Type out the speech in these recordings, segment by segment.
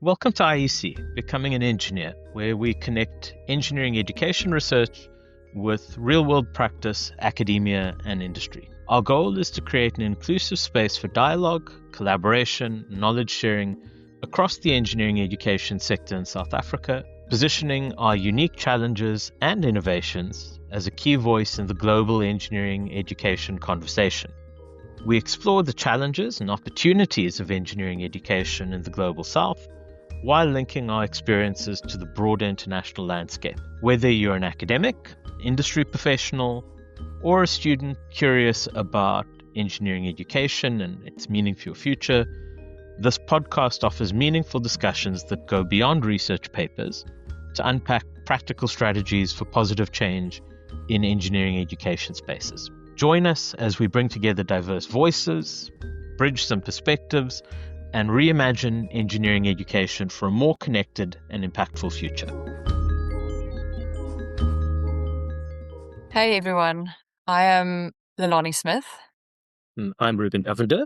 Welcome to IEC, Becoming an Engineer, where we connect engineering education research with real-world practice, academia, and industry. Our goal is to create an inclusive space for dialogue, collaboration, knowledge sharing across the engineering education sector in South Africa, positioning our unique challenges and innovations as a key voice in the global engineering education conversation. We explore the challenges and opportunities of engineering education in the global South, while linking our experiences to the broader international landscape. Whether you're an academic, industry professional, or a student curious about engineering education and its meaning for your future, this podcast offers meaningful discussions that go beyond research papers to unpack practical strategies for positive change in engineering education spaces. Join us as we bring together diverse voices, bridge some perspectives, and reimagine engineering education for a more connected and impactful future. Hey everyone, I am Lilani Smith. I'm Ruben Davender.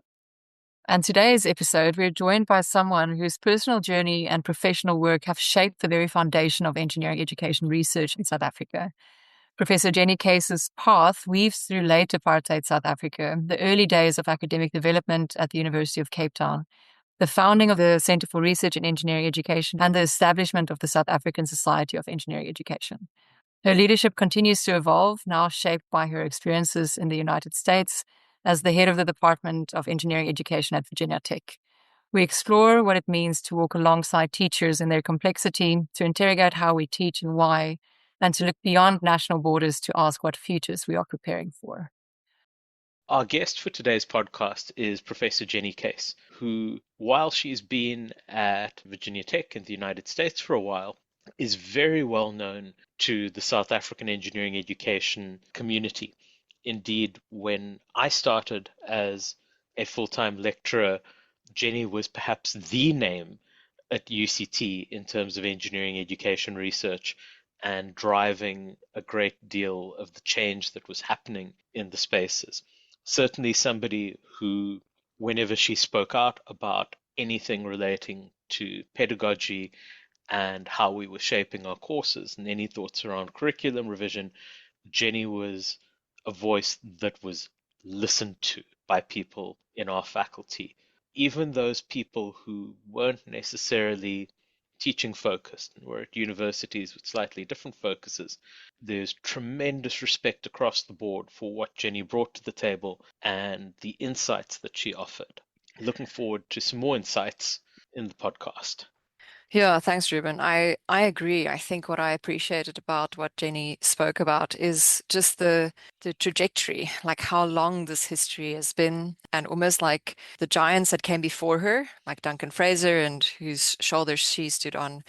And today's episode, we're joined by someone whose personal journey and professional work have shaped the very foundation of engineering education research in South Africa. Professor Jenni Case's path weaves through late apartheid South Africa, the early days of academic development at the University of Cape Town, the founding of the Centre for Research in Engineering Education, and the establishment of the South African Society of Engineering Education. Her leadership continues to evolve, now shaped by her experiences in the United States as the head of the Department of Engineering Education at Virginia Tech. We explore what it means to walk alongside teachers in their complexity, to interrogate how we teach and why, and to look beyond national borders to ask what futures we are preparing for. Our guest for today's podcast is Professor Jenni Case, who, while she's been at Virginia Tech in the United States for a while, is very well known to the South African engineering education community. Indeed, when I started as a full-time lecturer, Jenni was perhaps the name at UCT in terms of engineering education research and driving a great deal of the change that was happening in the spaces. Certainly somebody who, whenever she spoke out about anything relating to pedagogy and how we were shaping our courses and any thoughts around curriculum revision, Jenni was a voice that was listened to by people in our faculty. Even those people who weren't necessarily teaching focused and were at universities with slightly different focuses, there's tremendous respect across the board for what Jenni brought to the table and the insights that she offered. Looking forward to some more insights in the podcast. Yeah, thanks, Ruben. I agree. I think what I appreciated about what Jenni spoke about is just the trajectory, like how long this history has been, and almost like the giants that came before her, like Duncan Fraser, and whose shoulders she stood on,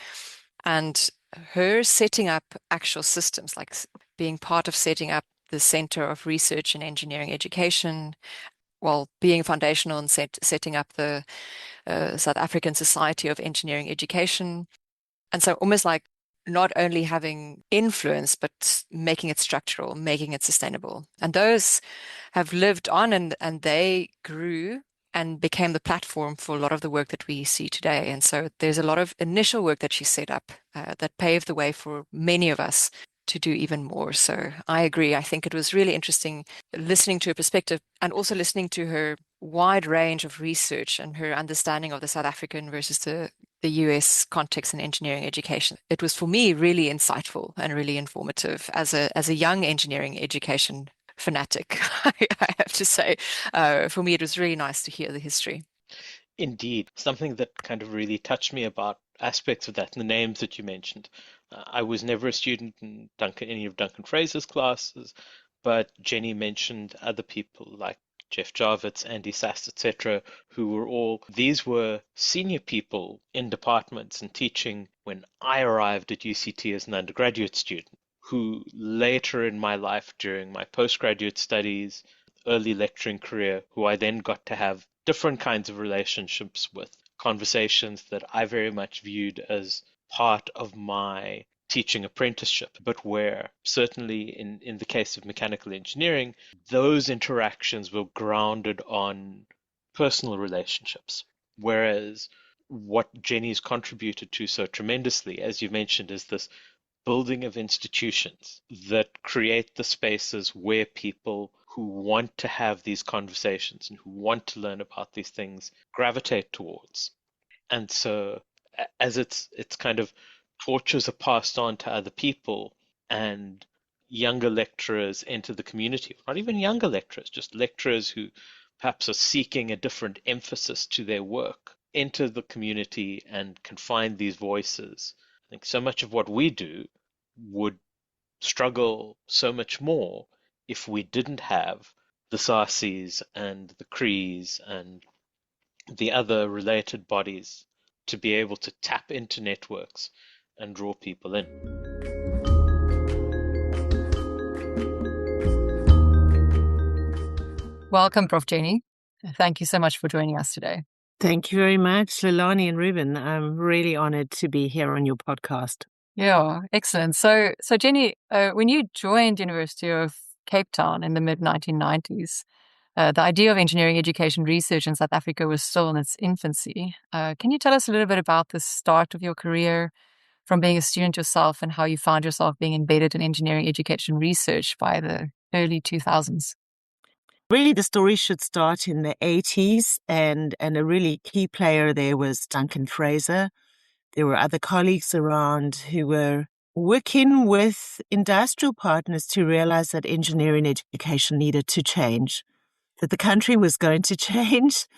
and her setting up actual systems, like being part of setting up the Center of Research and Engineering Education, while being foundational in setting up the South African Society of Engineering Education. And so almost like not only having influence, but making it structural, making it sustainable. And those have lived on and they grew and became the platform for a lot of the work that we see today. And so there's a lot of initial work that she set up that paved the way for many of us to do even more. So I agree. I think it was really interesting listening to her perspective and also listening to her wide range of research and her understanding of the South African versus the US context in engineering education. It was for me really insightful and really informative as a young engineering education fanatic, I have to say. For me, it was really nice to hear the history. Indeed, something that kind of really touched me about aspects of that, and the names that you mentioned. I was never a student in any of Duncan Fraser's classes, but Jenni mentioned other people like Jeff Jarvis, Andy Sass, etc., these were senior people in departments and teaching when I arrived at UCT as an undergraduate student, who later in my life during my postgraduate studies, early lecturing career, who I then got to have different kinds of relationships with, conversations that I very much viewed as part of my teaching apprenticeship, but where certainly in the case of mechanical engineering, those interactions were grounded on personal relationships. Whereas what Jenny's contributed to so tremendously, as you mentioned, is this building of institutions that create the spaces where people who want to have these conversations and who want to learn about these things gravitate towards. And so as it's kind of torches are passed on to other people and younger lecturers enter the community, not even younger lecturers, just lecturers who perhaps are seeking a different emphasis to their work, enter the community and can find these voices. I think so much of what we do would struggle so much more if we didn't have the SASEEs and the CREEs and the other related bodies to be able to tap into networks and draw people in. Welcome, Prof. Jenni. Thank you so much for joining us today. Thank you very much, Leilani and Ruben. I'm really honored to be here on your podcast. Yeah, excellent. So Jenni, when you joined University of Cape Town in the mid-1990s, the idea of engineering education research in South Africa was still in its infancy. Can you tell us a little bit about the start of your career from being a student yourself and how you found yourself being embedded in engineering education research by the early 2000s? Really, the story should start in the 80s, and a really key player there was Duncan Fraser. There were other colleagues around who were working with industrial partners to realize that engineering education needed to change, that the country was going to change,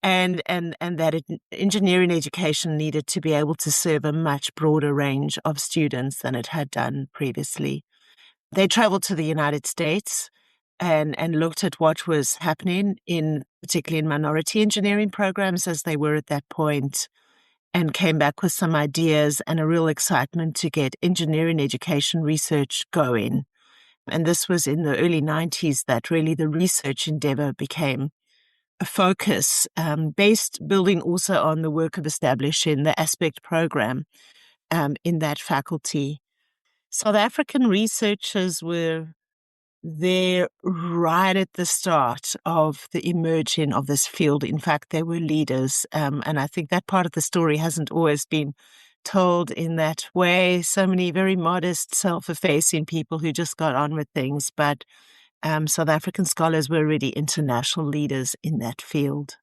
and that engineering education needed to be able to serve a much broader range of students than it had done previously. They traveled to the United States and looked at what was happening particularly in minority engineering programs as they were at that point, and came back with some ideas and a real excitement to get engineering education research going. And this was in the early 90s that really the research endeavor became a focus, building also on the work of establishing the Aspect program in that faculty. South African researchers were there right at the start of the emerging of this field. In fact, they were leaders. And I think that part of the story hasn't always been told in that way. So many very modest, self-effacing people who just got on with things. But South African scholars were really international leaders in that field.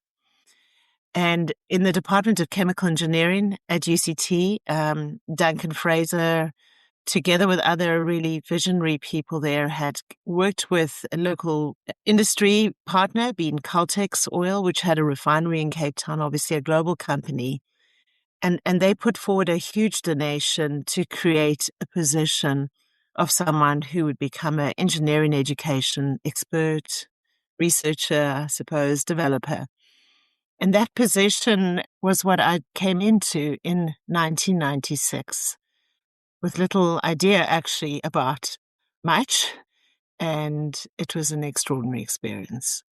And in the Department of Chemical Engineering at UCT, Duncan Fraser, together with other really visionary people there, had worked with a local industry partner, being Caltex Oil, which had a refinery in Cape Town, obviously a global company. And they put forward a huge donation to create a position of someone who would become an engineering education expert, researcher, I suppose, developer. And that position was what I came into in 1996, with little idea actually about much. And it was an extraordinary experience.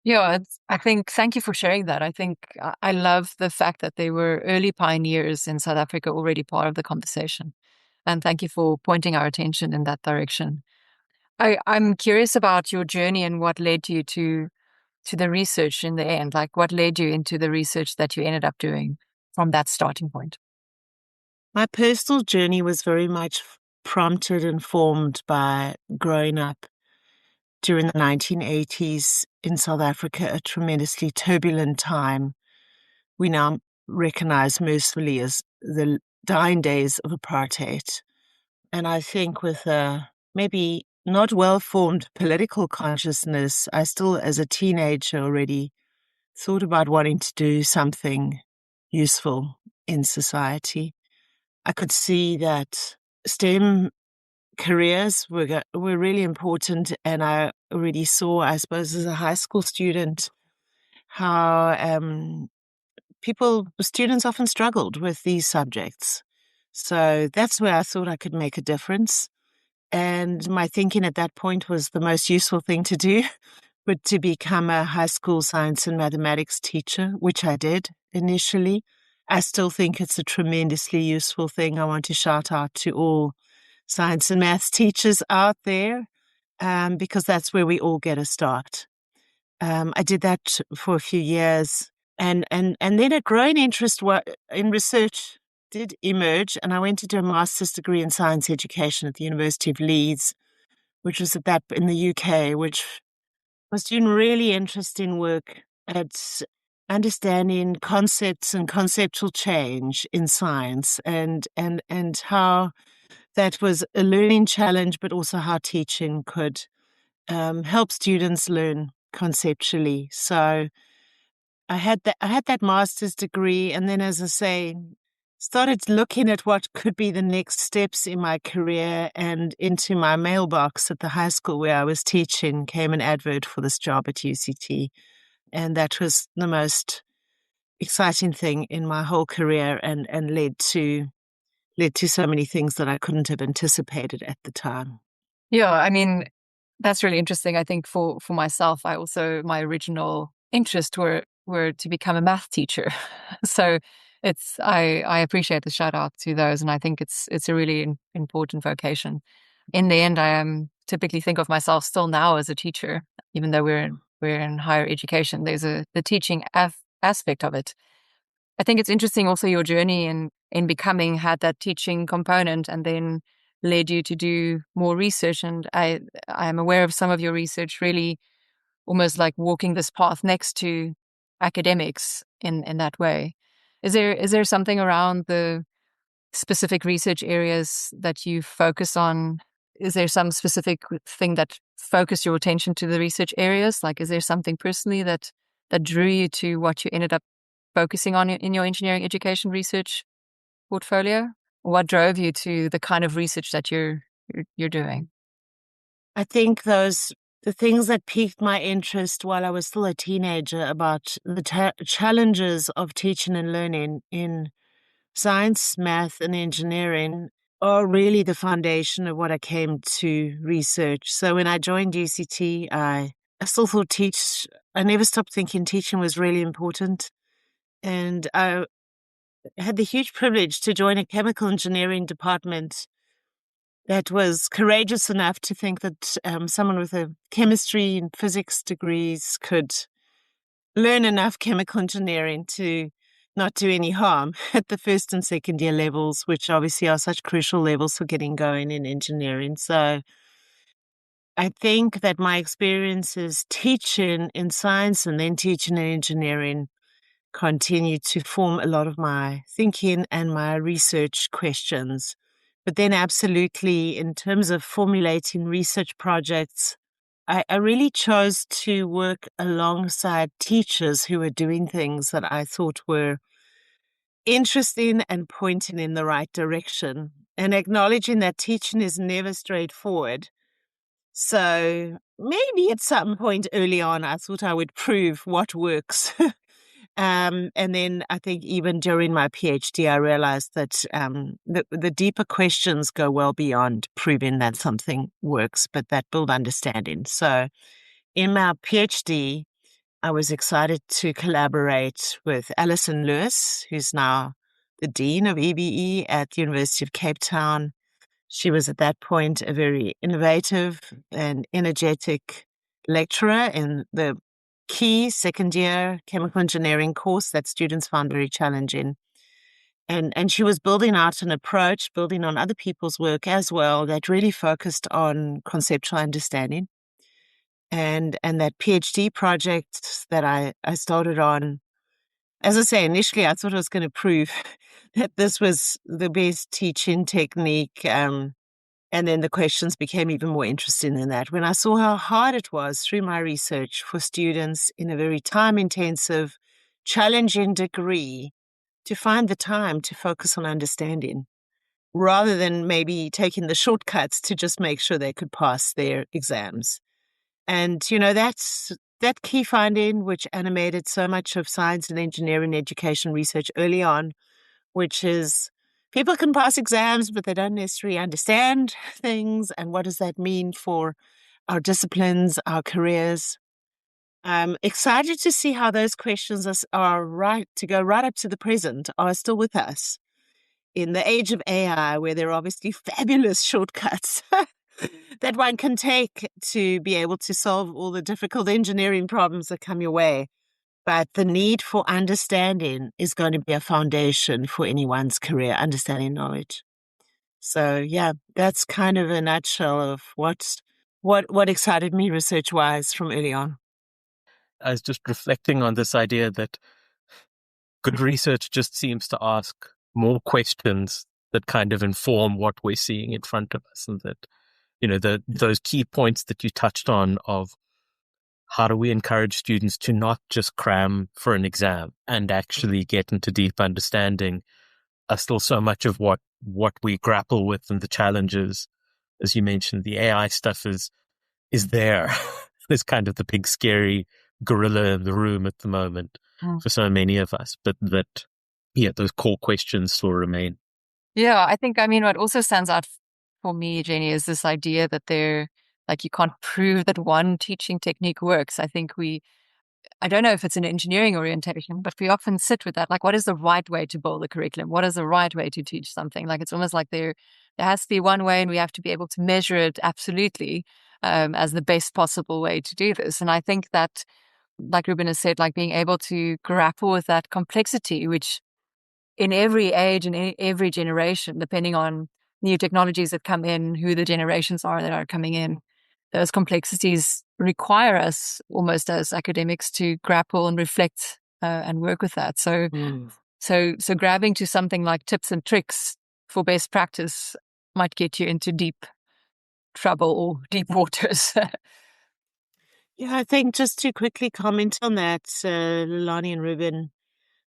Yeah, I think, thank you for sharing that. I think I love the fact that they were early pioneers in South Africa, already part of the conversation. And thank you for pointing our attention in that direction. I'm curious about your journey and what led you to the research in the end. Like, what led you into the research that you ended up doing from that starting point? My personal journey was very much prompted and formed by growing up during the 1980s in South Africa, a tremendously turbulent time we now recognize mercifully as the dying days of apartheid. And I think with a maybe not well-formed political consciousness, I still, as a teenager already, thought about wanting to do something useful in society. I could see that STEM careers were really important, and I already saw, I suppose, as a high school student, how students often struggled with these subjects. So that's where I thought I could make a difference. And my thinking at that point was the most useful thing to do would to become a high school science and mathematics teacher, which I did initially. I still think it's a tremendously useful thing. I want to shout out to all science and maths teachers out there, because that's where we all get a start. I did that for a few years, And then a growing interest in research did emerge, and I went to do a master's degree in science education at the University of Leeds, which was in the UK, which was doing really interesting work at understanding concepts and conceptual change in science, and how that was a learning challenge, but also how teaching could help students learn conceptually. So I had that master's degree, and then, as I say, started looking at what could be the next steps in my career, and into my mailbox at the high school where I was teaching came an advert for this job at UCT. And that was the most exciting thing in my whole career, and led to so many things that I couldn't have anticipated at the time. Yeah, I mean, that's really interesting. I think for myself, my original interests were to become a math teacher. So I appreciate the shout out to those, and I think it's a really important vocation. In the end, I typically think of myself still now as a teacher, even though we're in higher education. There's the teaching aspect of it. I think it's interesting also your journey in becoming had that teaching component, and then led you to do more research. And I am aware of some of your research really almost like walking this path next to academics in that way. Is there something around the specific research areas that you focus on? Is there some specific thing that focused your attention to the research areas? Like, is there something personally that drew you to what you ended up focusing on in your engineering education research portfolio? What drove you to the kind of research that you're doing? I think the things that piqued my interest while I was still a teenager about the challenges of teaching and learning in science, math, and engineering are really the foundation of what I came to research. So when I joined UCT, I still thought I never stopped thinking teaching was really important. And I had the huge privilege to join a chemical engineering department that was courageous enough to think that someone with a chemistry and physics degrees could learn enough chemical engineering to not do any harm at the first and second year levels, which obviously are such crucial levels for getting going in engineering. So I think that my experiences teaching in science and then teaching in engineering continue to form a lot of my thinking and my research questions. But then absolutely, in terms of formulating research projects, I really chose to work alongside teachers who were doing things that I thought were interesting and pointing in the right direction, and acknowledging that teaching is never straightforward. So maybe at some point early on, I thought I would prove what works. And then I think even during my PhD, I realized that the deeper questions go well beyond proving that something works, but that build understanding. So in my PhD, I was excited to collaborate with Alison Lewis, who's now the Dean of EBE at the University of Cape Town. She was at that point a very innovative and energetic lecturer in the key second year chemical engineering course that students found very challenging. And she was building out an approach, building on other people's work as well, that really focused on conceptual understanding. And that PhD project that I started on, as I say, initially I thought I was going to prove that this was the best teaching technique. And then the questions became even more interesting than that. When I saw how hard it was through my research for students in a very time-intensive, challenging degree to find the time to focus on understanding, rather than maybe taking the shortcuts to just make sure they could pass their exams. And, that's that key finding, which animated so much of science and engineering education research early on, which is people can pass exams, but they don't necessarily understand things. And what does that mean for our disciplines, our careers? I'm excited to see how those questions are right to go right up to the present, are still with us. In the age of AI, where there are obviously fabulous shortcuts that one can take to be able to solve all the difficult engineering problems that come your way. But the need for understanding is going to be a foundation for anyone's career, understanding knowledge. So yeah, that's kind of a nutshell of what excited me research-wise from early on. I was just reflecting on this idea that good research just seems to ask more questions that kind of inform what we're seeing in front of us, and that, those key points that you touched on of how do we encourage students to not just cram for an exam and actually get into deep understanding are still so much of what we grapple with, and the challenges. As you mentioned, the AI stuff is there. It's kind of the big scary gorilla in the room at the moment for so many of us, but those core questions still remain. Yeah, I think, what also stands out for me, Jenny, is this idea that you can't prove that one teaching technique works. I think I don't know if it's an engineering orientation, but we often sit with that. Like, what is the right way to build a curriculum? What is the right way to teach something? Like, it's almost like there has to be one way, and we have to be able to measure it absolutely as the best possible way to do this. And I think that, like Ruben has said, like being able to grapple with that complexity, which in every age and in every generation, depending on new technologies that come in, who the generations are that are coming in, those complexities require us almost as academics to grapple and reflect and work with that. So grabbing to something like tips and tricks for best practice might get you into deep trouble or deep waters. Yeah, I think just to quickly comment on that, Lani and Ruben,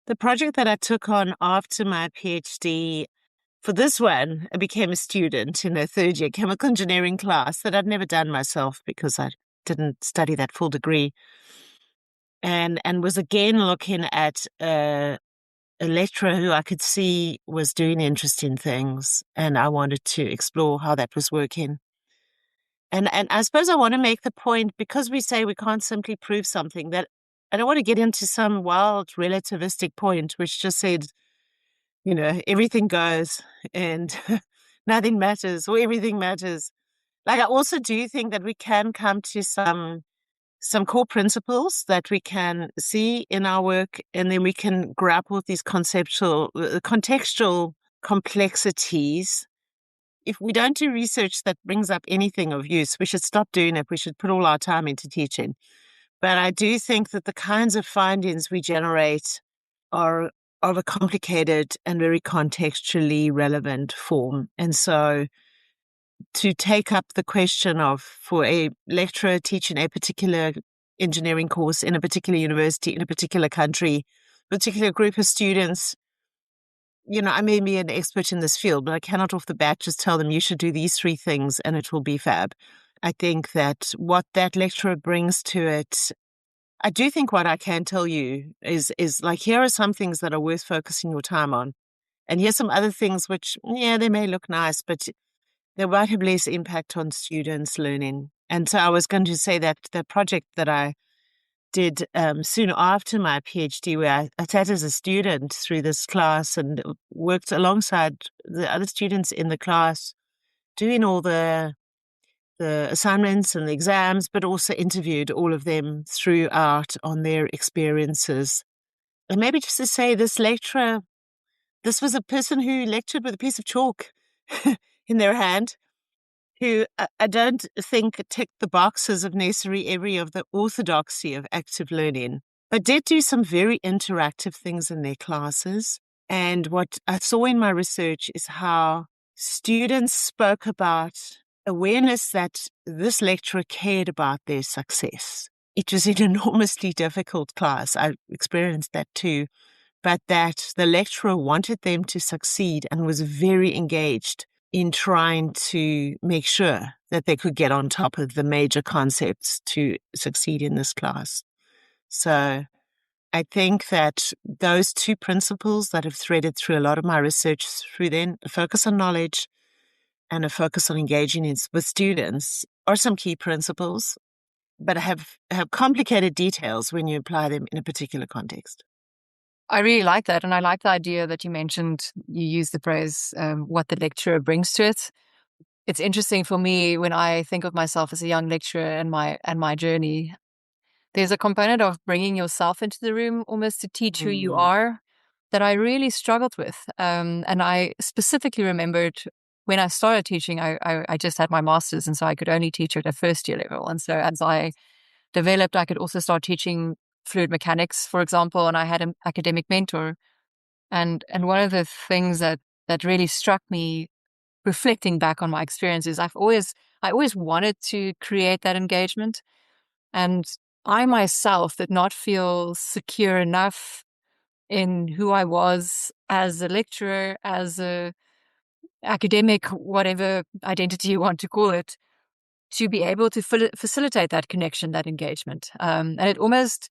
the project that I took on after my PhD, for this one, I became a student in a third year chemical engineering class that I'd never done myself because I didn't study that full degree. And was again looking at a lecturer who I could see was doing interesting things, and I wanted to explore how that was working. And I suppose I want to make the point, because we say we can't simply prove something, that I don't want to get into some wild relativistic point which just said, everything goes and nothing matters, or everything matters. Like, I also do think that we can come to some core principles that we can see in our work, and then we can grapple with these contextual complexities. If we don't do research that brings up anything of use, we should stop doing it. We should put all our time into teaching. But I do think that the kinds of findings we generate are of a complicated and very contextually relevant form. And so to take up the question of, for a lecturer teaching a particular engineering course in a particular university, in a particular country, particular group of students, I may be an expert in this field, but I cannot off the bat just tell them you should do these 3 things and it will be fab. I think that what that lecturer brings to it, I do think what I can tell you is like, here are some things that are worth focusing your time on. And here's some other things which, they may look nice, but they might have less impact on students' learning. And so I was going to say that the project that I did soon after my PhD, where I sat as a student through this class and worked alongside the other students in the class, doing all the assignments and the exams, but also interviewed all of them throughout on their experiences. And maybe just to say, this lecturer, this was a person who lectured with a piece of chalk in their hand, who I don't think ticked the boxes of necessarily every of the orthodoxy of active learning, but did do some very interactive things in their classes. And what I saw in my research is how students spoke about awareness that this lecturer cared about their success. It was an enormously difficult class. I experienced that too, but that the lecturer wanted them to succeed and was very engaged in trying to make sure that they could get on top of the major concepts to succeed in this class. So I think that those 2 principles that have threaded through a lot of my research through then, a focus on knowledge and a focus on engaging with students, are some key principles, but have complicated details when you apply them in a particular context. I really like that. And I like the idea that you mentioned, you use the phrase, what the lecturer brings to it. It's interesting for me when I think of myself as a young lecturer and my journey. there's a component of bringing yourself into the room almost to teach who you Mm. are that I really struggled with. And I specifically remembered when I started teaching, I just had my master's, and so I could only teach at a first year level. And so as I developed, I could also start teaching fluid mechanics, for example, and I had an academic mentor. And one of the things that really struck me reflecting back on my experiences, I always wanted to create that engagement. And I myself did not feel secure enough in who I was as a lecturer, as a academic, whatever identity you want to call it, to be able to facilitate that connection, that engagement. And it almost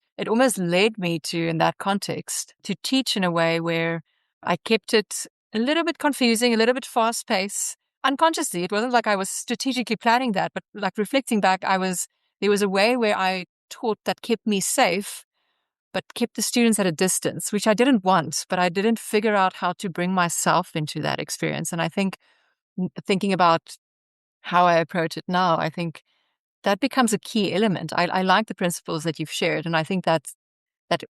led me to, in that context, to teach in a way where I kept it a little bit confusing, a little bit fast paced, unconsciously. It wasn't like I was strategically planning that, but like reflecting back, there was a way where I taught that kept me safe, but kept the students at a distance, which I didn't want, but I didn't figure out how to bring myself into that experience. And I think thinking about how I approach it now, I think that becomes a key element. I like the principles that you've shared, and I think that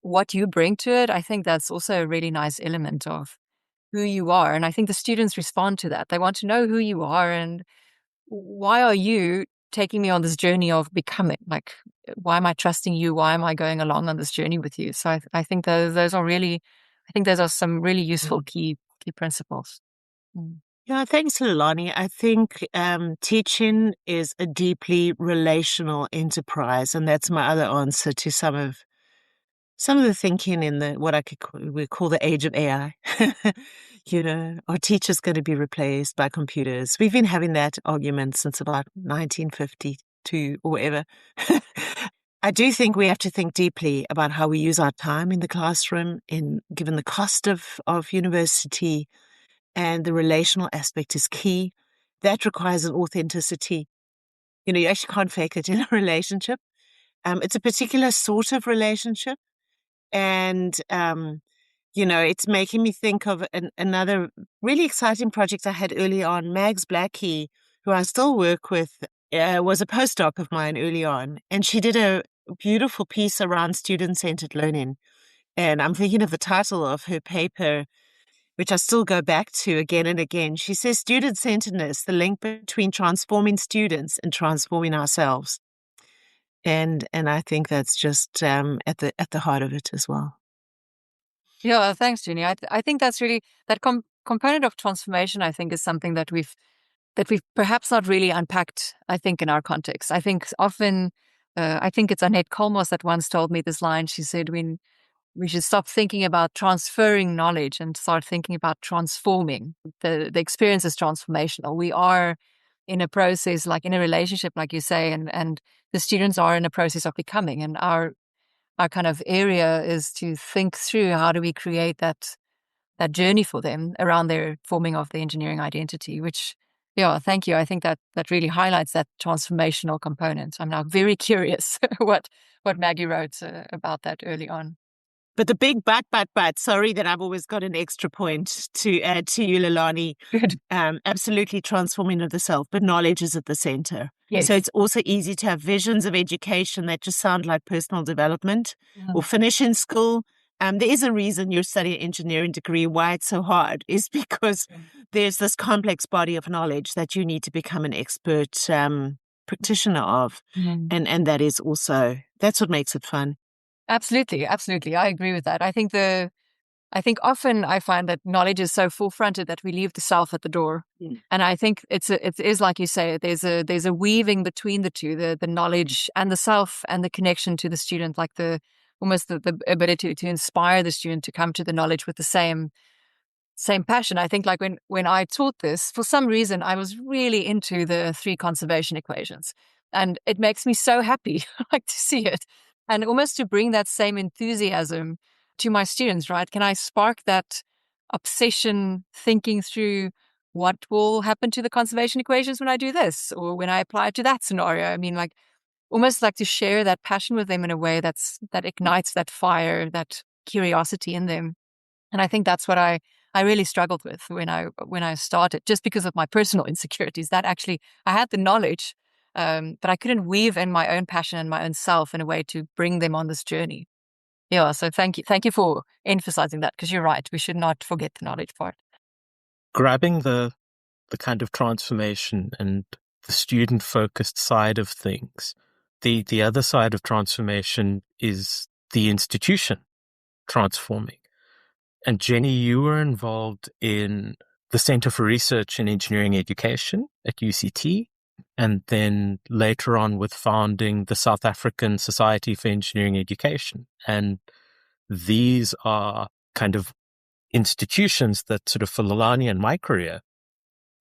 what you bring to it, I think that's also a really nice element of who you are. And I think the students respond to that. They want to know who you are and why are you taking me on this journey of becoming? Like, why am I trusting you? Why am I going along on this journey with you? So I think those are really, I think those are some really useful key principles. Mm. Yeah, thanks, Lilani. I think teaching is a deeply relational enterprise, and that's my other answer to some of the thinking in the what we call the age of AI. Are teachers going to be replaced by computers? We've been having that argument since about 1952 or whatever. I do think we have to think deeply about how we use our time in the classroom, given the cost of university, and the relational aspect is key. That requires an authenticity. You actually can't fake it in a relationship. It's a particular sort of relationship. And, it's making me think of another really exciting project I had early on. Mags Blackie, who I still work with, was a postdoc of mine early on. And she did a beautiful piece around student-centered learning. And I'm thinking of the title of her paper, which I still go back to again and again. She says, student-centeredness, the link between transforming students and transforming ourselves. And I think that's just at the heart of it as well. Yeah, thanks, Jenny. I think that's really that component of transformation. I think is something that we've perhaps not really unpacked. I think in our context, I think often, I think it's Annette Kolmos that once told me this line. She said, "When we should stop thinking about transferring knowledge and start thinking about transforming. The experience is transformational. We are in a process, like in a relationship, like you say, and the students are in a process of becoming. And our kind of area is to think through how do we create that journey for them around their forming of the engineering identity, which, yeah, thank you. I think that really highlights that transformational component. I'm now very curious what Maggie wrote about that early on. But the big but, sorry that I've always got an extra point to add to you, Lilani. Good. Absolutely transforming of the self, but knowledge is at the center. Yes. So it's also easy to have visions of education that just sound like personal development or finishing school. There is a reason you're studying an engineering degree. Why it's so hard is because there's this complex body of knowledge that you need to become an expert practitioner of. And that is also, that's what makes it fun. Absolutely. I agree with that. I think often I find that knowledge is so full-fronted that we leave the self at the door. And I think it is like you say, there's a weaving between the two, the knowledge and the self and the connection to the student, like almost the ability to inspire the student to come to the knowledge with the same passion. I think like when I taught this, for some reason, I was really into the 3 conservation equations. And it makes me so happy like to see it. And almost to bring that same enthusiasm to my students, right? Can I spark that obsession thinking through what will happen to the conservation equations when I do this or when I apply it to that scenario? I mean, like almost like to share that passion with them in a way that ignites that fire, that curiosity in them. And I think that's what I really struggled with when I started, just because of my personal insecurities. That actually, I had the knowledge, but I couldn't weave in my own passion and my own self in a way to bring them on this journey. Yeah, so thank you for emphasizing that, because you're right, we should not forget the knowledge part. Grabbing the kind of transformation and the student-focused side of things. The other side of transformation is the institution transforming. And Jenni, you were involved in the Center for Research in Engineering Education at UCT, and then later on with founding the South African Society for Engineering Education. And these are kind of institutions that sort of, for Lilani and my career,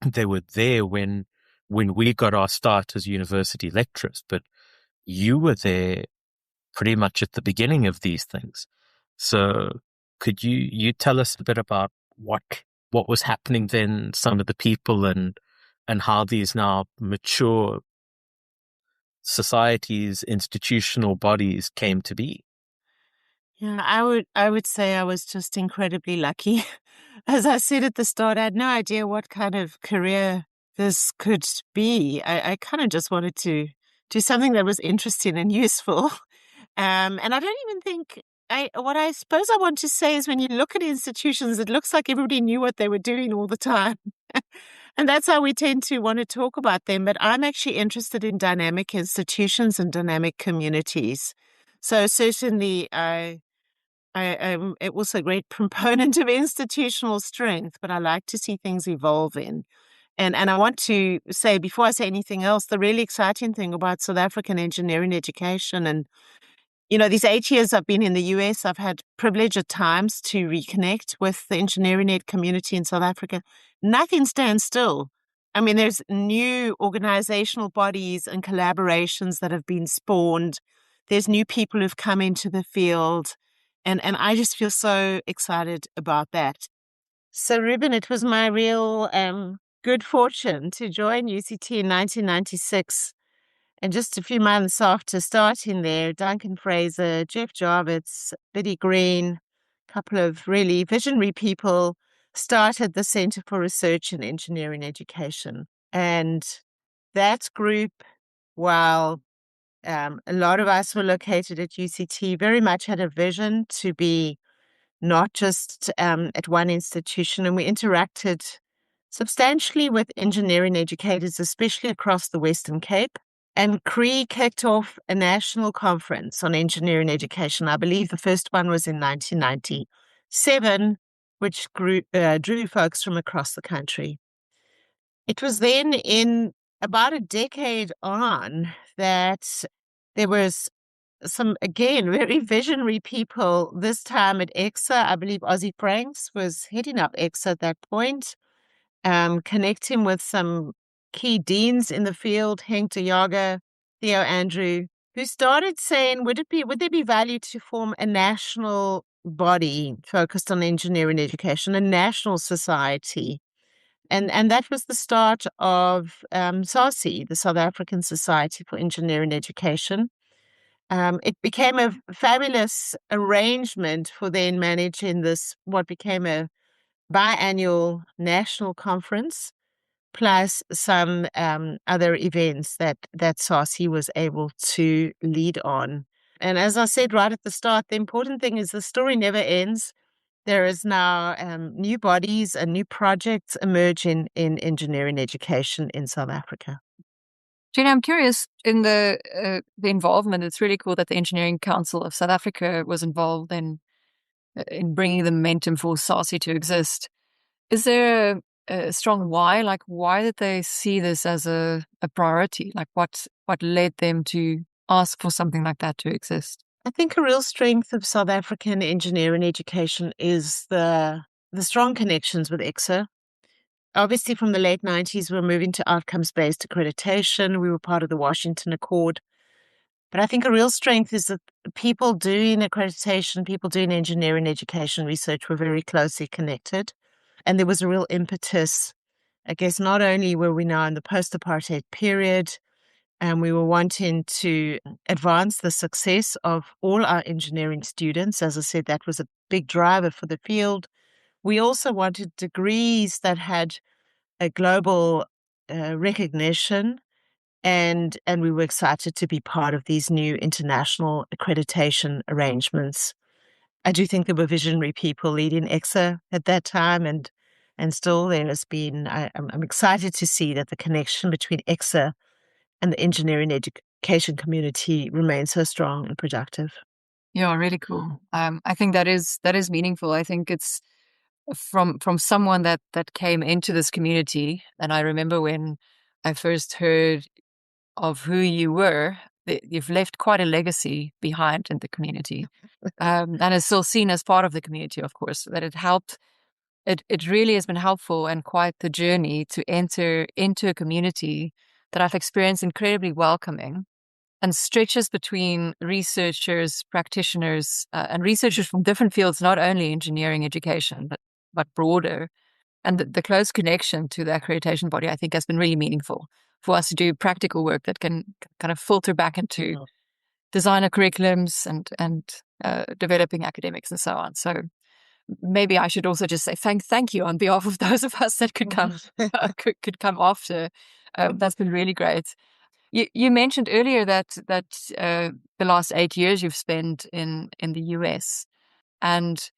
they were there when we got our start as university lecturers, but you were there pretty much at the beginning of these things. So could you tell us a bit about what was happening then, some of the people, and how these now mature societies, institutional bodies came to be? Yeah, I would say I was just incredibly lucky. As I said at the start, I had no idea what kind of career this could be. I kind of just wanted to do something that was interesting and useful. And I don't even think what I suppose I want to say is, when you look at institutions, it looks like everybody knew what they were doing all the time. And that's how we tend to want to talk about them. But I'm actually interested in dynamic institutions and dynamic communities. So certainly I'm also a great proponent of institutional strength, but I like to see things evolving. And I want to say, before I say anything else, the really exciting thing about South African engineering education, and these 8 years I've been in the US, I've had privilege at times to reconnect with the engineering ed community in South Africa. Nothing stands still. I mean, there's new organizational bodies and collaborations that have been spawned. There's new people who've come into the field. And I just feel so excited about that. So, Ruben, it was my real good fortune to join UCT in 1996. And just a few months after starting there, Duncan Fraser, Jeff Jarvis, Biddy Green, a couple of really visionary people started the Center for Research in Engineering Education. And that group, while a lot of us were located at UCT, very much had a vision to be not just at one institution. And we interacted substantially with engineering educators, especially across the Western Cape. And CREE kicked off a national conference on engineering education. I believe the first one was in 1997, which drew folks from across the country. It was then, in about a decade on, that there was some, again, very visionary people, this time at EXA. I believe Ozzie Franks was heading up EXA at that point, connecting with some key deans in the field, Henk de Jager, Theo Andrew, who started saying, would there be value to form a national body focused on engineering education, a national society? And that was the start of SASEE, the South African Society for Engineering Education. It became a fabulous arrangement for then managing this, what became a biannual national conference, plus some other events that SASEE was able to lead on. And as I said right at the start, the important thing is the story never ends. There is now new bodies and new projects emerging in engineering education in South Africa. Jenni, I'm curious, in the involvement, it's really cool that the Engineering Council of South Africa was involved in bringing the momentum for SASEE to exist. Is there a strong why? Like, why did they see this as a priority? Like, what led them to ask for something like that to exist? I think a real strength of South African engineering education is the strong connections with EXA. Obviously, from the late 90s, we were moving to outcomes-based accreditation. We were part of the Washington Accord. But I think a real strength is that people doing accreditation, people doing engineering education research were very closely connected. And there was a real impetus. I guess not only were we now in the post-apartheid period, and we were wanting to advance the success of all our engineering students. As I said, that was a big driver for the field. We also wanted degrees that had a global recognition And we were excited to be part of these new international accreditation arrangements. I do think there were visionary people leading EXA at that time, and still there has been. I'm excited to see that the connection between EXA and the engineering education community remains so strong and productive. Yeah, really cool. I think that is meaningful. I think it's from someone that came into this community, and I remember when I first heard of who you were, you've left quite a legacy behind in the community, and is still seen as part of the community, of course. That it helped. It really has been helpful and quite the journey to enter into a community that I've experienced incredibly welcoming and stretches between researchers, practitioners, and researchers from different fields, not only engineering education, but broader. And the close connection to the accreditation body, I think, has been really meaningful for us to do practical work that can kind of filter back into designer curriculums and developing academics and so on. So maybe I should also just say thank you on behalf of those of us that could come could come after. That's been really great. You mentioned earlier that the last 8 years you've spent in the US, and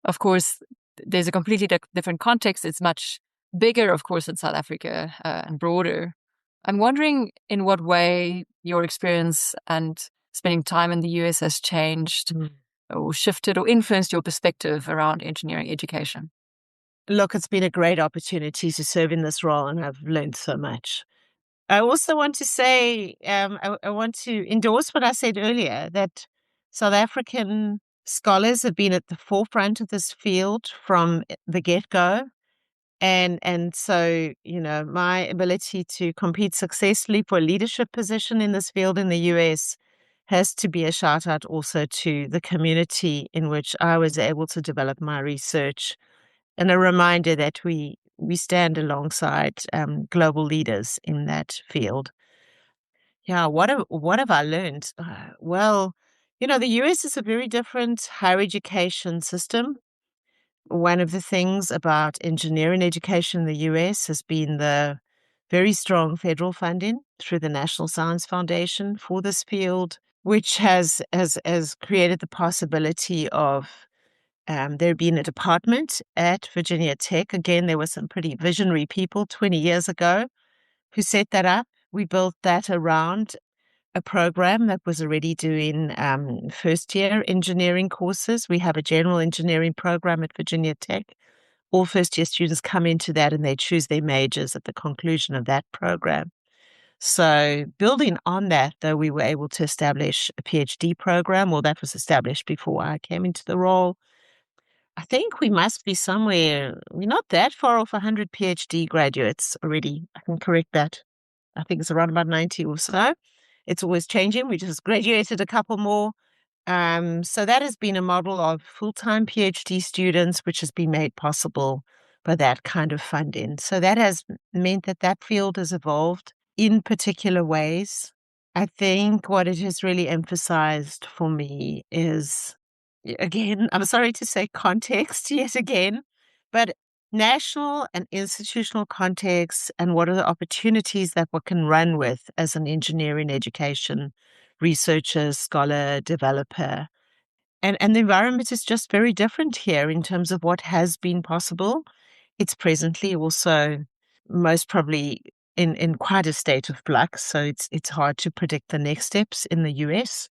of course there's a completely different context. It's much bigger, of course, in South Africa and broader. I'm wondering in what way your experience and spending time in the US has changed or shifted or influenced your perspective around engineering education. Look, it's been a great opportunity to serve in this role, and I've learned so much. I also want to say, I want to endorse what I said earlier, that South African scholars have been at the forefront of this field from the get-go. And so, my ability to compete successfully for a leadership position in this field in the US has to be a shout out also to the community in which I was able to develop my research, and a reminder that we stand alongside global leaders in that field. Yeah, what have I learned? Well, the US is a very different higher education system. One of the things about engineering education in the US has been the very strong federal funding through the National Science Foundation for this field, which has created the possibility of there being a department at Virginia Tech. Again, there were some pretty visionary people 20 years ago who set that up. We built that around a program that was already doing first-year engineering courses. We have a general engineering program at Virginia Tech. All first-year students come into that and they choose their majors at the conclusion of that program. So building on that, though, we were able to establish a PhD program. Well, that was established before I came into the role. I think we must be somewhere, we're not that far off 100 PhD graduates already. I can correct that. I think it's around about 90 or so. It's always changing. We just graduated a couple more. So that has been a model of full-time PhD students, which has been made possible by that kind of funding. So that has meant that field has evolved in particular ways. I think what it has really emphasized for me is, again, I'm sorry to say context yet again, but national and institutional context, and what are the opportunities that one can run with as an engineering education researcher, scholar, developer. And the environment is just very different here in terms of what has been possible. It's presently also most probably in quite a state of flux, so it's hard to predict the next steps in the US.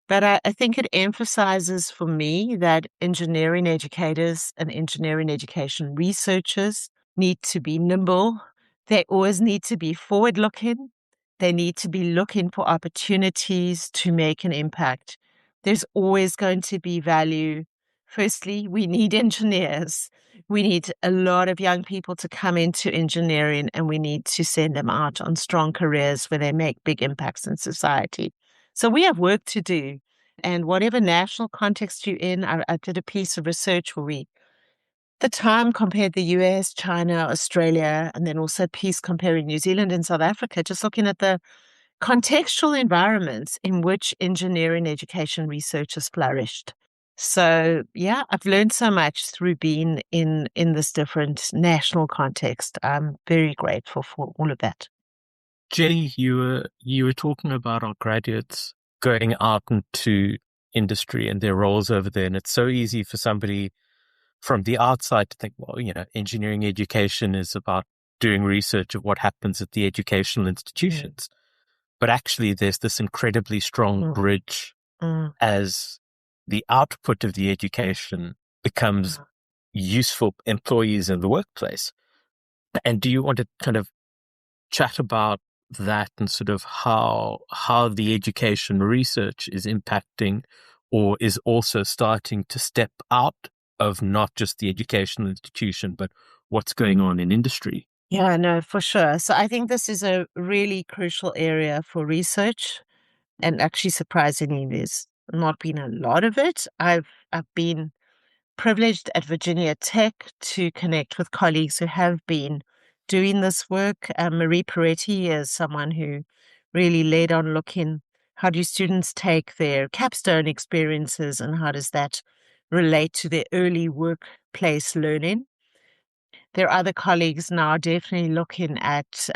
But I think it emphasizes for me that engineering educators and engineering education researchers need to be nimble. They always need to be forward-looking. They need to be looking for opportunities to make an impact. There's always going to be value. Firstly, we need engineers. We need a lot of young people to come into engineering, and we need to send them out on strong careers where they make big impacts in society. So we have work to do. And whatever national context you're in, I did a piece of research where the time compared the US, China, Australia, and then also a piece comparing New Zealand and South Africa, just looking at the contextual environments in which engineering education research has flourished. So, yeah, I've learned so much through being in this different national context. I'm very grateful for all of that. Jenny, you were talking about our graduates going out into industry and their roles over there, and it's so easy for somebody from the outside to think, well, engineering education is about doing research of what happens at the educational institutions. But actually, there's this incredibly strong bridge as the output of the education becomes useful employees in the workplace. And do you want to kind of chat about that and sort of how the education research is impacting or is also starting to step out of not just the educational institution, but what's going on in industry? Yeah, no, for sure. So I think this is a really crucial area for research. And actually, surprisingly, there's not been a lot of it. I've been privileged at Virginia Tech to connect with colleagues who have been doing this work. Marie Peretti is someone who really led on looking, how do students take their capstone experiences and how does that relate to their early workplace learning? There are other colleagues now definitely looking at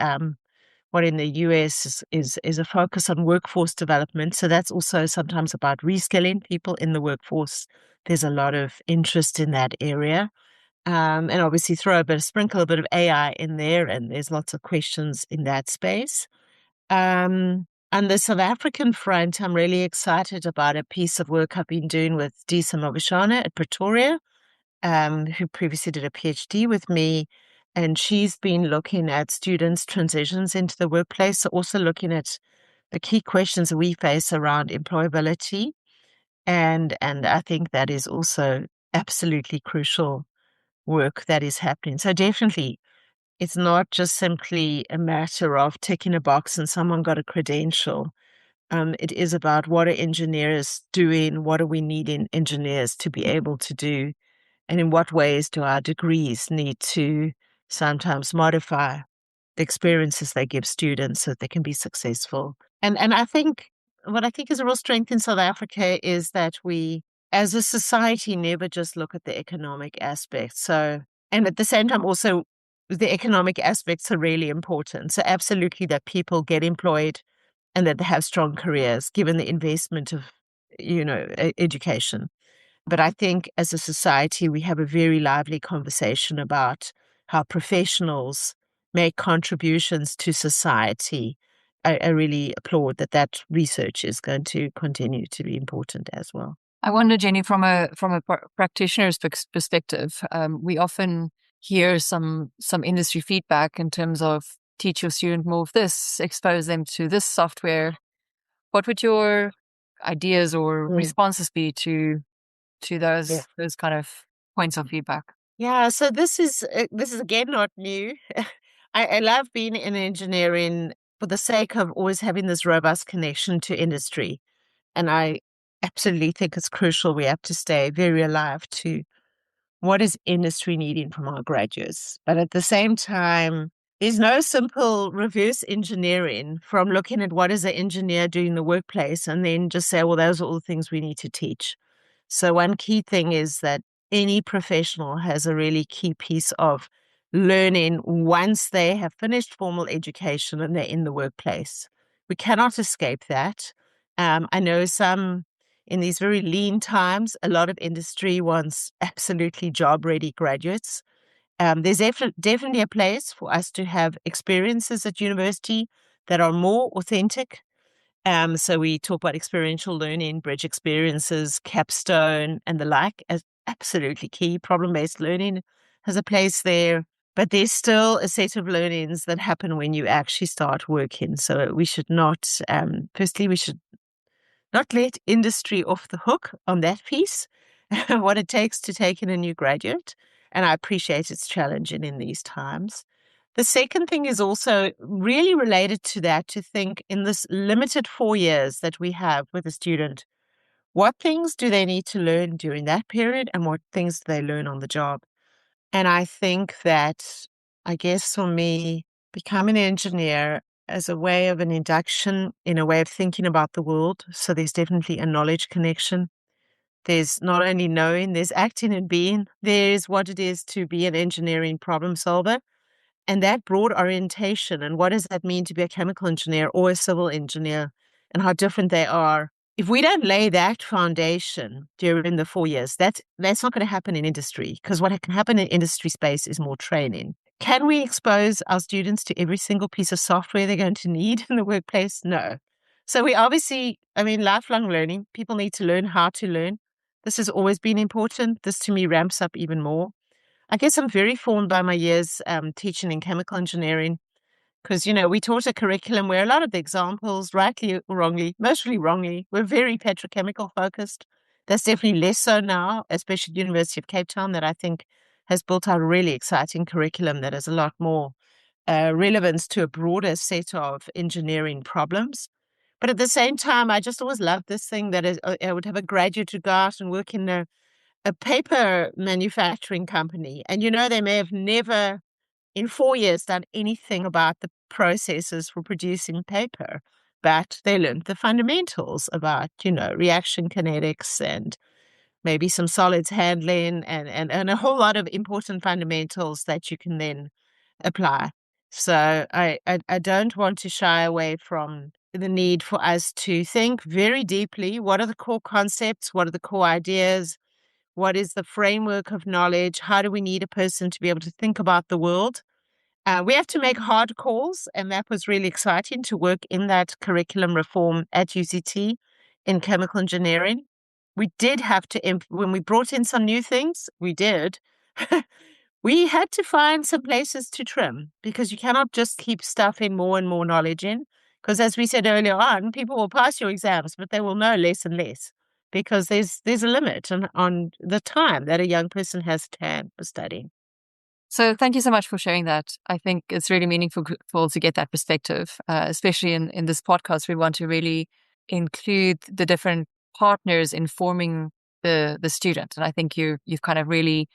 what in the US is a focus on workforce development. So that's also sometimes about reskilling people in the workforce. There's a lot of interest in that area. And obviously sprinkle a bit of AI in there, and there's lots of questions in that space. On the South African front, I'm really excited about a piece of work I've been doing with Disa Mabashana at Pretoria, who previously did a PhD with me. And she's been looking at students' transitions into the workplace, so also looking at the key questions we face around employability. And I think that is also absolutely crucial work that is happening. So definitely, it's not just simply a matter of ticking a box and someone got a credential. It is about what are engineers doing? What do we need in engineers to be able to do? And in what ways do our degrees need to sometimes modify the experiences they give students so that they can be successful? And I think what I think is a real strength in South Africa is that we, as a society, never just look at the economic aspects. So, and at the same time, also the economic aspects are really important. So absolutely that people get employed and that they have strong careers, given the investment of, education. But I think as a society, we have a very lively conversation about how professionals make contributions to society. I really applaud that research is going to continue to be important as well. I wonder, Jenny, from a practitioner's perspective, we often hear some industry feedback in terms of teach your student more of this, expose them to this software. What would your ideas or responses be to those kind of points of feedback? Yeah, so this is again not new. I love being in engineering for the sake of always having this robust connection to industry. And I absolutely think it's crucial we have to stay very alive to what is industry needing from our graduates. But at the same time, there's no simple reverse engineering from looking at what is an engineer doing in the workplace and then just say, well, those are all the things we need to teach. So one key thing is that any professional has a really key piece of learning once they have finished formal education and they're in the workplace. We cannot escape that. I know in these very lean times, a lot of industry wants absolutely job-ready graduates. There's definitely a place for us to have experiences at university that are more authentic. So we talk about experiential learning, bridge experiences, capstone, and the like as absolutely key. Problem-based learning has a place there, but there's still a set of learnings that happen when you actually start working. So we should not, firstly, we should not let industry off the hook on that piece, what it takes to take in a new graduate. And I appreciate it's challenging in these times. The second thing is also really related to that, to think in this limited 4 years that we have with a student, what things do they need to learn during that period and what things do they learn on the job? And I think that, I guess for me, becoming an engineer as a way of an induction in a way of thinking about the world. So there's definitely a knowledge connection. There's not only knowing, there's acting and being. There's what it is to be an engineering problem solver. And that broad orientation, and what does that mean to be a chemical engineer or a civil engineer, and how different they are. If we don't lay that foundation during the 4 years, that's not going to happen in industry, because what can happen in industry space is more training. Can we expose our students to every single piece of software they're going to need in the workplace? No. So we obviously, lifelong learning, people need to learn how to learn. This has always been important. This to me ramps up even more. I guess I'm very formed by my years teaching in chemical engineering, because, we taught a curriculum where a lot of the examples, rightly or wrongly, mostly wrongly, were very petrochemical focused. That's definitely less so now, especially at the University of Cape Town, that I think has built out a really exciting curriculum that has a lot more relevance to a broader set of engineering problems. But at the same time, I just always loved this thing that I would have a graduate who go out and work in a paper manufacturing company. And, they may have never in 4 years done anything about the processes for producing paper, but they learned the fundamentals about, reaction kinetics and maybe some solids handling and a whole lot of important fundamentals that you can then apply. So I don't want to shy away from the need for us to think very deeply. What are the core concepts? What are the core ideas? What is the framework of knowledge? How do we need a person to be able to think about the world? We have to make hard calls, and that was really exciting to work in that curriculum reform at UCT in chemical engineering. We did have to, when we brought in some new things, we did. We had to find some places to trim, because you cannot just keep stuffing more and more knowledge in. Because as we said earlier on, people will pass your exams, but they will know less and less, because there's a limit on the time that a young person has to have for studying. So thank you so much for sharing that. I think it's really meaningful to get that perspective, especially in this podcast. We want to really include the different partners in forming the student. And I think you've kind of really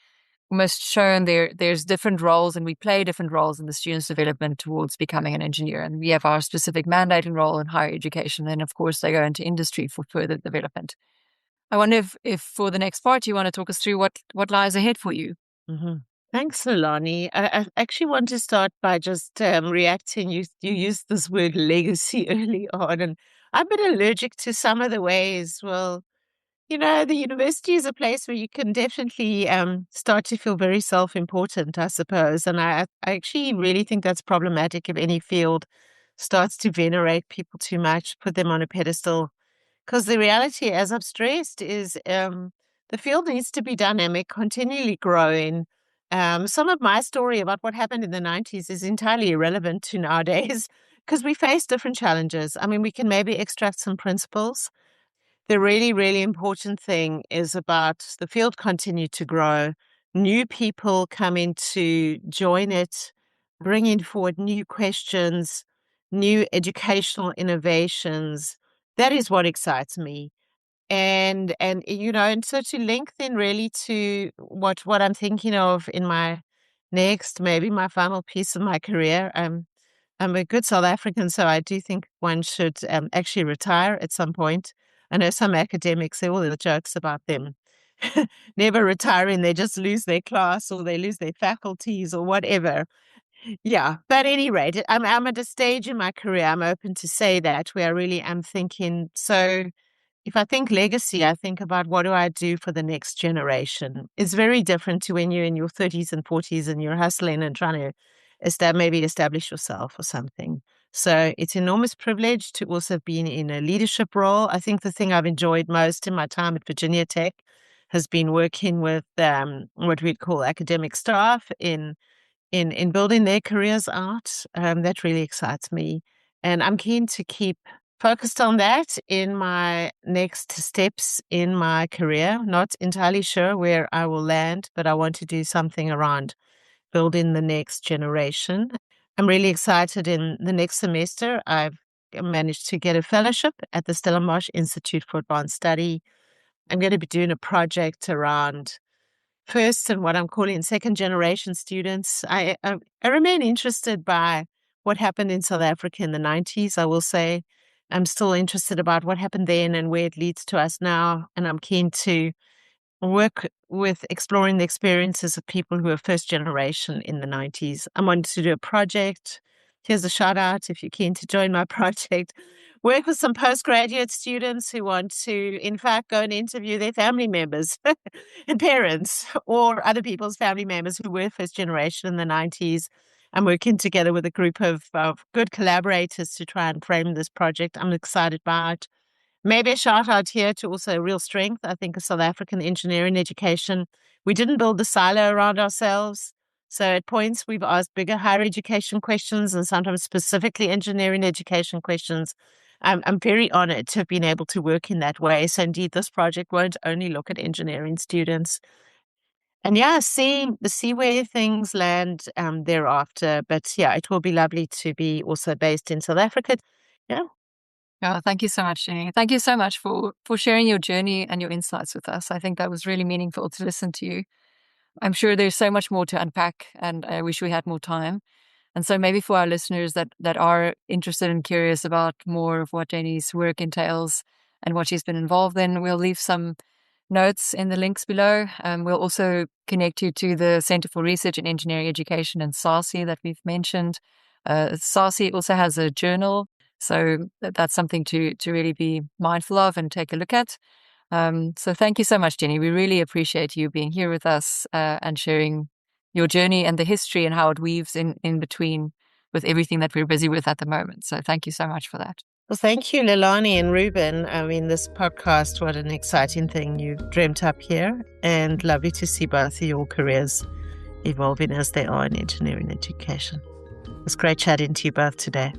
almost shown there's different roles, and we play different roles in the student's development towards becoming an engineer. And we have our specific mandate and role in higher education. And of course, they go into industry for further development. I wonder if for the next part, you want to talk us through what lies ahead for you. Mm-hmm. Thanks, Alani. I actually want to start by just reacting. You used this word legacy early on, and I'm a bit allergic to some of the ways. Well, the university is a place where you can definitely start to feel very self-important, I suppose. And I actually really think that's problematic if any field starts to venerate people too much, put them on a pedestal. Because the reality, as I've stressed, is the field needs to be dynamic, continually growing. Some of my story about what happened in the 90s is entirely irrelevant to nowadays, because we face different challenges. We can maybe extract some principles. The really, really important thing is about the field continue to grow, new people coming to join it, bringing forward new questions, new educational innovations. That is what excites me. And so to link then really to what I'm thinking of in my next, maybe my final piece of my career. I'm a good South African, so I do think one should actually retire at some point. I know some academics say all the jokes about them never retiring, they just lose their class or they lose their faculties or whatever. Yeah, but at any rate, I'm at a stage in my career, I'm open to say that, where I really am thinking, so if I think legacy, I think about what do I do for the next generation. It's very different to when you're in your 30s and 40s and you're hustling and trying to maybe establish yourself or something. So it's enormous privilege to also have been in a leadership role. I think the thing I've enjoyed most in my time at Virginia Tech has been working with what we'd call academic staff in building their careers out. That really excites me. And I'm keen to keep focused on that in my next steps in my career. Not entirely sure where I will land, but I want to do something around building the next generation. I'm really excited. In the next semester, I've managed to get a fellowship at the Stellenbosch Institute for Advanced Study. I'm going to be doing a project around first and what I'm calling second generation students. I remain interested by what happened in South Africa in the 90s. I will say I'm still interested about what happened then and where it leads to us now. And I'm keen to work with exploring the experiences of people who are first generation in the 90s. I wanted to do a project. Here's a shout out if you're keen to join my project. Work with some postgraduate students who want to, in fact, go and interview their family members and parents or other people's family members who were first generation in the 90s. I'm working together with a group of good collaborators to try and frame this project. I'm excited about. Maybe a shout out here to also a real strength, I think, of South African engineering education. We didn't build the silo around ourselves. So at points, we've asked bigger higher education questions and sometimes specifically engineering education questions. I'm very honored to have been able to work in that way. So indeed, this project won't only look at engineering students. And yeah, see where things land thereafter. But yeah, it will be lovely to be also based in South Africa. Yeah. Oh, thank you so much, Jenni. Thank you so much for sharing your journey and your insights with us. I think that was really meaningful to listen to you. I'm sure there's so much more to unpack, and I wish we had more time. And so maybe for our listeners that are interested and curious about more of what Jenni's work entails and what she's been involved in, we'll leave some notes in the links below. We'll also connect you to the Center for Research in Engineering Education and SASEE that we've mentioned. SASEE also has a journal, so that's something to really be mindful of and take a look at. So thank you so much, Jenni. We really appreciate you being here with us and sharing your journey and the history and how it weaves in between with everything that we're busy with at the moment. So thank you so much for that. Well, thank you, Leilani and Ruben. I mean, this podcast, what an exciting thing you've dreamt up here, and lovely to see both of your careers evolving as they are in engineering education. It was great chatting to you both today.